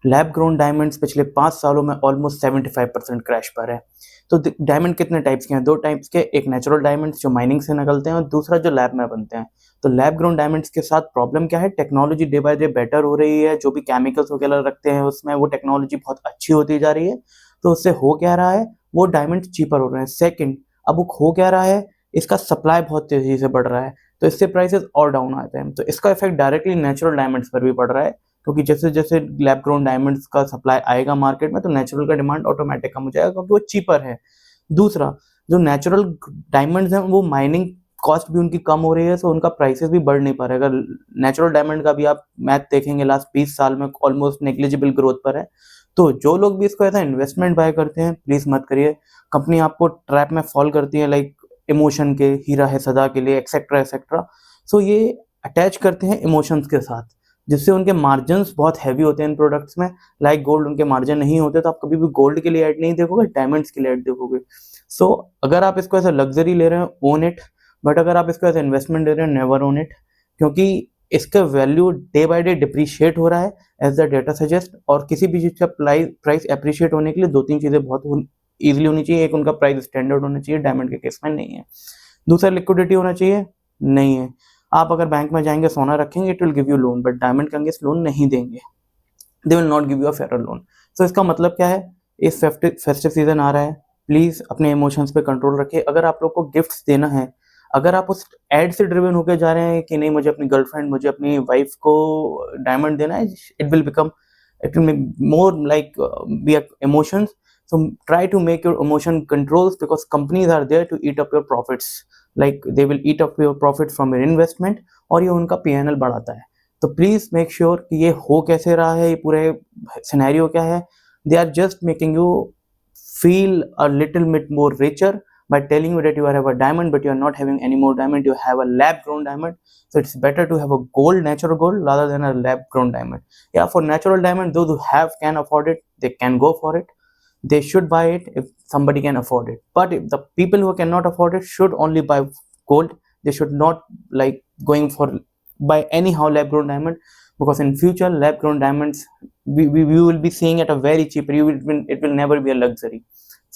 Lab grown diamonds पिछले 5 सालों में ऑलमोस्ट 75% क्रैश पर है। तो डायमंड कितने टाइप्स के हैं? 2 टाइप्स के, एक नेचुरल डायमंड्स जो माइनिंग से निकलते हैं और दूसरा जो लैब में बनते हैं। तो लैब ग्रोन डायमंड्स के साथ प्रॉब्लम क्या है? Technology day by day better हो रही है, जो भी केमिकल्स वगैरह रखते हैं उसमें वो टेक्नोलॉजी बहुत अच्छी होती जा रही है। तो उससे हो क्या रहा है? वो डायमंड चीपर हो रहे हैं। सेकंड, अब वो हो क्या रहा है? इसका सप्लाई बहुत तेजी से बढ़ रहा है, तो इससे प्राइसेस और डाउन आते हैं। तो इसका इफेक्ट डायरेक्टली नेचुरल डायमंड्स पर भी पड़ रहा है, क्योंकि जैसे-जैसे लैब ग्रोन डायमंड्स का सप्लाई आएगा मार्केट में, तो नेचुरल का डिमांड ऑटोमेटिक कम हो जाएगा, क्योंकि वो चीपर है। दूसरा, जो नेचुरल डायमंड्स हैं वो माइनिंग कॉस्ट भी उनकी कम हो रही है, तो उनका प्राइसेस भी बढ़ नहीं पा रहा है। अगर नेचुरल डायमंड का भी आप मैथ देखेंगे, लास्ट 20 साल में ऑलमोस्ट नेग्लिजिबल ग्रोथ पर है। तो जो लोग भी इसको एज इन्वेस्टमेंट बाय करते हैं, प्लीज मत करिए। कंपनी आपको ट्रैप में फॉल करती है, लाइक इमोशन के, हीरा है सदा के लिए, एक्सेट्रा एक्सेट्रा। सो ये अटैच करते हैं इमोशंस के साथ, जिससे उनके मार्जिन बहुत हैवी होते हैं इन प्रोडक्ट्स में। लाइक गोल्ड, उनके मार्जिन नहीं होते, तो आप कभी भी गोल्ड के लिए ऐड नहीं देखोगे, डायमंड्स के लिए ऐड देखोगे। सो अगर आप इसको एज अ लग्जरी ले रहे हैं, ओन इट। बट अगर आप इसको एज इन्वेस्टमेंट ले रहे हैं, नेवर ओन इट, क्योंकि इसका value day by day depreciate हो रहा है एज द डेटा सजेस्ट। और किसी भी चीज का प्राइस अप्रिशिएट होने के लिए 2-3 चीजें बहुत ईजिली होनी चाहिए। एक, उनका प्राइस स्टैंडर्ड होना चाहिए, डायमंड के केस में नहीं है। दूसरा, लिक्विडिटी होना चाहिए, नहीं है। आप अगर बैंक में जाएंगे, सोना रखेंगे, it will give you loan, but diamond के अगेंस्ट लोन नहीं देंगे। They will not give you a fair loan. So इसका मतलब क्या है? इस फेस्टिव सीजन आ रहा है, प्लीज अपने इमोशंस पे कंट्रोल रखिए। अगर आप लोग को गिफ्ट्स देना है, अगर आप उस एड से ड्रिवन होकर जा रहे हैं कि नहीं, मुझे अपनी गर्लफ्रेंड, मुझे अपनी वाइफ को डायमंड देना है, it will make more like be emotions. So try to make your emotion controls, because companies are there to eat up your profits. Like they will eat up your profit from your investment, और ये उनका P&L बढ़ाता है। तो please make sure कि ये हो कैसे रहा है, ये पूरे सिनेरियो क्या है। They are just making you feel a little bit more richer by telling you that you have a diamond, but you are not having any more diamond, you have a lab grown diamond. So it's better to have a gold, natural gold, rather than a lab grown diamond. Yeah, for natural diamond, those who have can afford it, they can go for it. They should buy it if somebody can afford it. But if the people who cannot afford it should only buy gold. They should not like going for buy anyhow lab grown diamond, because in future lab grown diamonds we will be seeing at a very cheaper. It will never be a luxury.